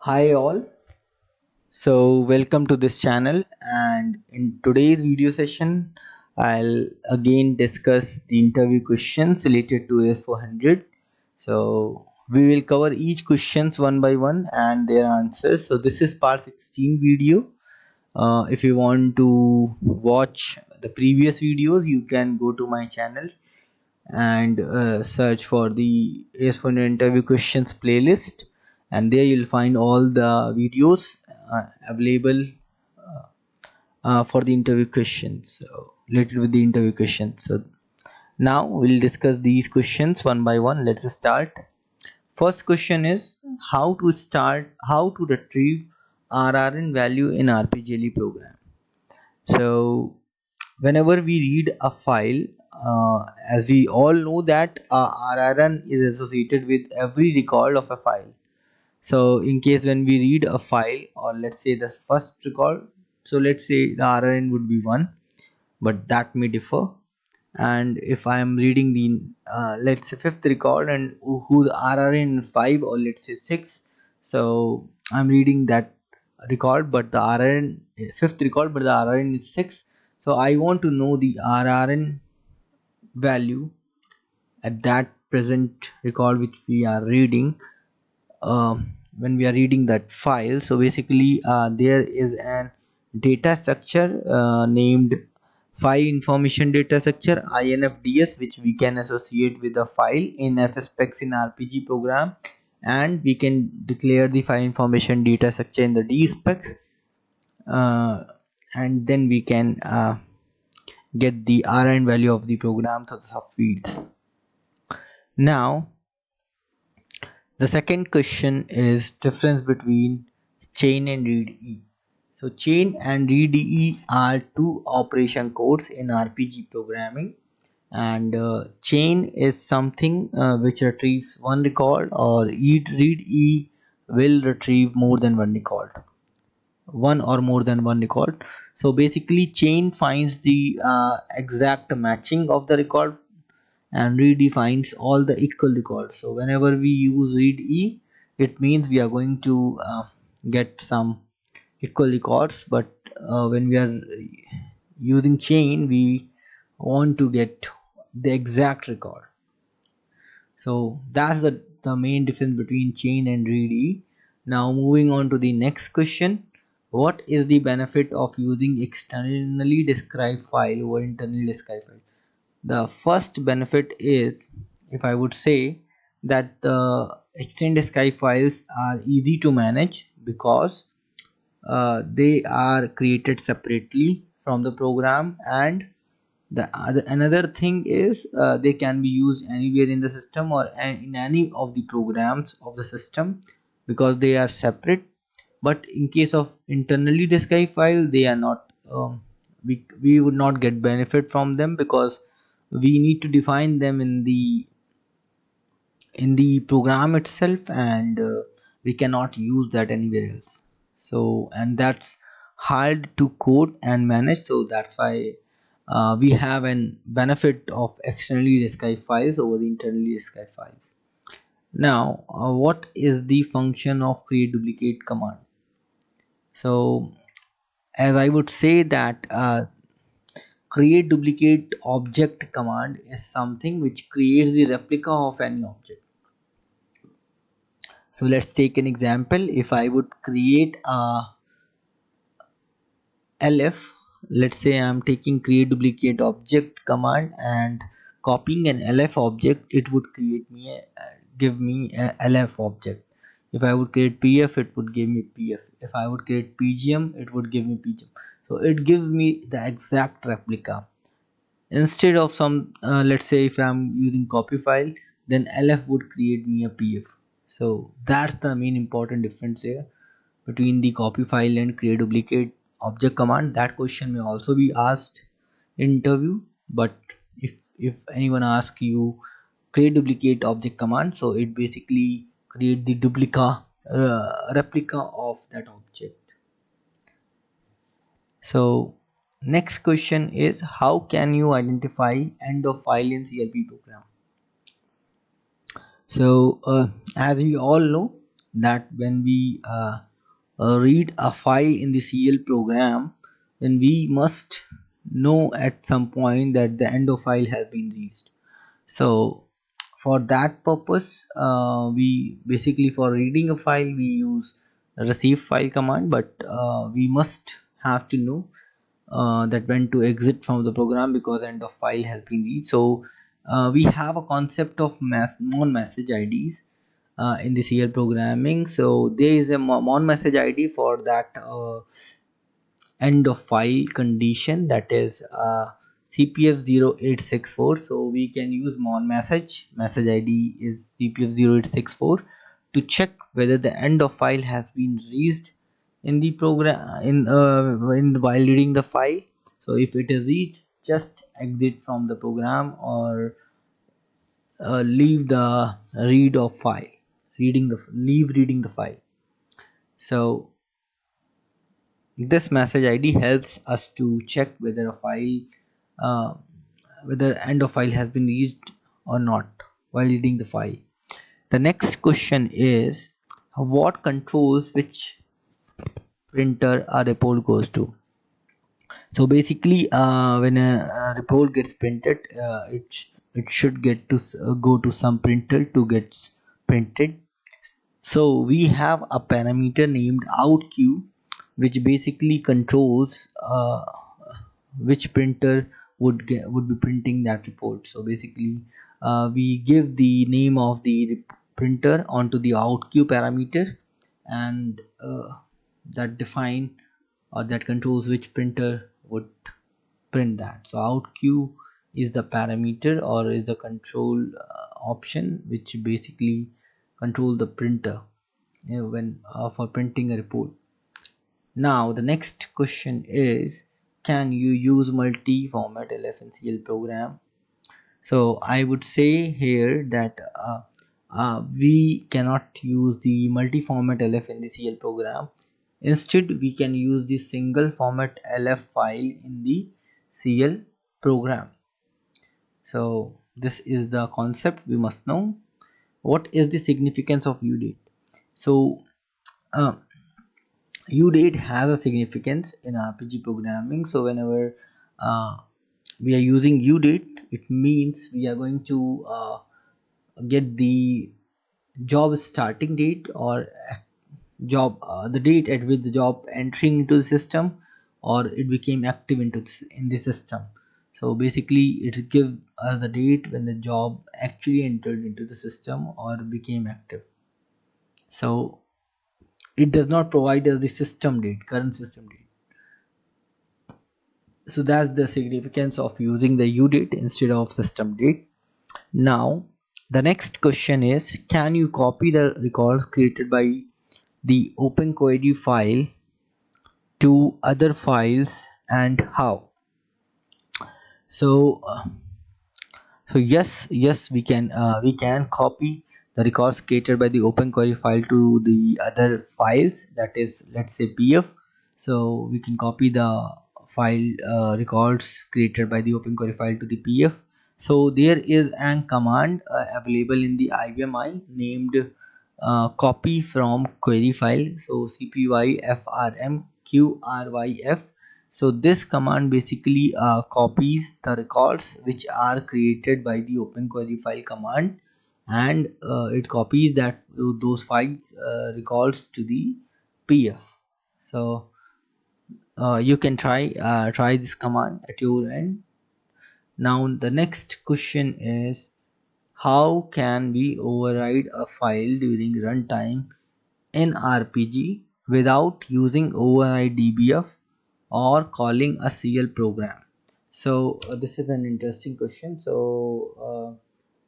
Hi all. So welcome to this channel, and in today's video session I'll again discuss the interview questions related to AS400. So we will cover each questions one by one and their answers. So this is part 16 video. If you want to watch the previous videos, you can go to my channel and search for the AS400 interview questions playlist, and there you'll find all the videos available for the interview questions, so related with the interview questions. So now we'll discuss these questions one by one. Let's start. First question is how to retrieve RRN value in RPGLE program. So whenever we read a file, as we all know that RRN is associated with every record of a file. So in case when we read a file, or let's say the first record, so let's say the RRN would be 1, but that may differ. And if I am reading the let's say fifth record, and whose RRN is 5, or let's say 6, so I'm reading that record, but the RRN fifth record, but the RRN is 6. So I want to know the RRN value at that present record which we are reading, when we are reading that file. So basically there is an data structure named file information data structure, INFDS, which we can associate with a file in fspecs in RPG program, and we can declare the file information data structure in the dspecs, uh, and then we can get the RN value of the program to the subfields. Now the second question is difference between chain and reade. So chain and reade are two operation codes in RPG programming, and chain is something which retrieves one record, or reade will retrieve more than one record, one or more than one record. So basically chain finds the exact matching of the record, and redefines all the equal records. So whenever we use read e, it means we are going to get some equal records, but when we are using chain, we want to get the exact record. So that's the main difference between chain and read e. Now moving on to the next question: what is the benefit of using externally described file over internally described file? The first benefit is, if I would say, that the extended sky files are easy to manage because they are created separately from the program, and another thing is they can be used anywhere in the system, or in any of the programs of the system, because they are separate. But in case of internally described file, they are not, we would not get benefit from them, because we need to define them in the program itself, and we cannot use that anywhere else. So, and that's hard to code and manage, so that's why we have an benefit of externally described files over the internally described files. Now what is the function of create duplicate command? So as I would say that create duplicate object command is something which creates the replica of any object. So let's take an example. If I would create a lf, let's say I'm taking create duplicate object command and copying an lf object, it would create me give me a lf object. If I would create pf, it would give me pf. If I would create pgm, it would give me pgm. So it gives me the exact replica, instead of some let's say if I'm using copy file, then lf would create me a pf. So that's the main important difference here between the copy file and create duplicate object command. That question may also be asked in interview, but if anyone asks you create duplicate object command, so it basically create the replica of that object. So next question is, how can you identify end of file in CLP program? So as we all know, that when we read a file in the CL program, then we must know at some point that the end of file has been reached. So for that purpose, we basically, for reading a file, we use receive file command, but we must have to know that when to exit from the program because end of file has been reached. So we have a concept of non-message IDs in the CL programming. So there is a non-message ID for that end of file condition, that is CPF0864. So we can use mon message ID is CPF0864 to check whether the end of file has been reached in the program in while reading the file. So if it is reached, just exit from the program or leave the read of file reading the leave reading the file. So this message ID helps us to check whether a file uh, whether end of file has been reached or not while reading the file. The next question is, what controls which printer a report goes to? So basically, when a report gets printed, it should get to go to some printer to get printed. So we have a parameter named outQ, which basically controls which printer would be printing that report. So basically, we give the name of the printer onto the outQ parameter, and that define or that controls which printer would print that. So outQ is the parameter or is the control option which basically control the printer when for printing a report. Now the next question is, can you use multi-format LF in CL program? So I would say here that we cannot use the multi-format LF in the CL program. Instead, we can use the single format LF file in the CL program. So this is the concept we must know. What is the significance of UDate? So uh, UDate has a significance in RPG programming. So whenever uh, we are using UDate, it means we are going to get the job starting date or job the date at which the job entering into the system or it became active in the system. So basically, it gives us the date when the job actually entered into the system or became active. So it does not provide us the system date, current system date. So that's the significance of using the UDate instead of system date. Now the next question is, can you copy the records created by the OpenQuery file to other files, and how? So yes, we can copy the records created by the OpenQuery file to the other files, that is, let's say PF. So we can copy the file records created by the OpenQuery file to the PF. So there is an command available in the IBMI named copy from query file. So CPYFRMQRYF. So this command basically copies the records which are created by the OpenQuery file command, and it copies those files records to the PF. So you can try this command at your end. Now the next question is, how can we override a file during runtime in RPG without using override dbf or calling a CL program? So this is an interesting question. So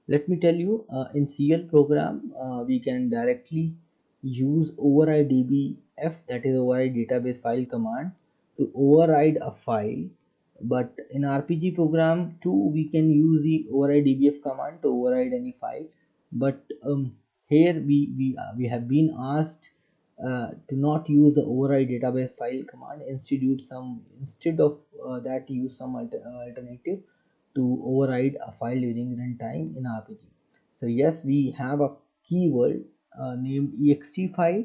let me tell you, in CL program we can directly use override dbf, that is override database file command, to override a file. But in RPG program too, we can use the override dbf command to override any file. But here we have been asked to not use the override database file command. Instead of that, use some alternative to override a file during runtime in RPG. So yes, we have a keyword named ext file,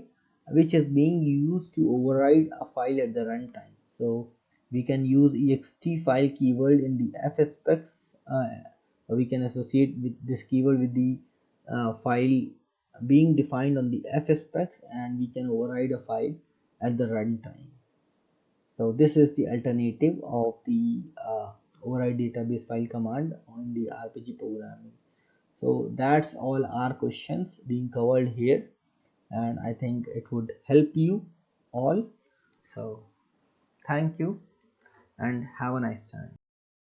which is being used to override a file at the runtime. So we can use ext file keyword in the fspecs. We can associate with this keyword with the file being defined on the fspecs, and we can override a file at the runtime. So this is the alternative of the override database file command on the RPG programming. So that's all our questions being covered here, and I think it would help you all. So thank you and have a nice time.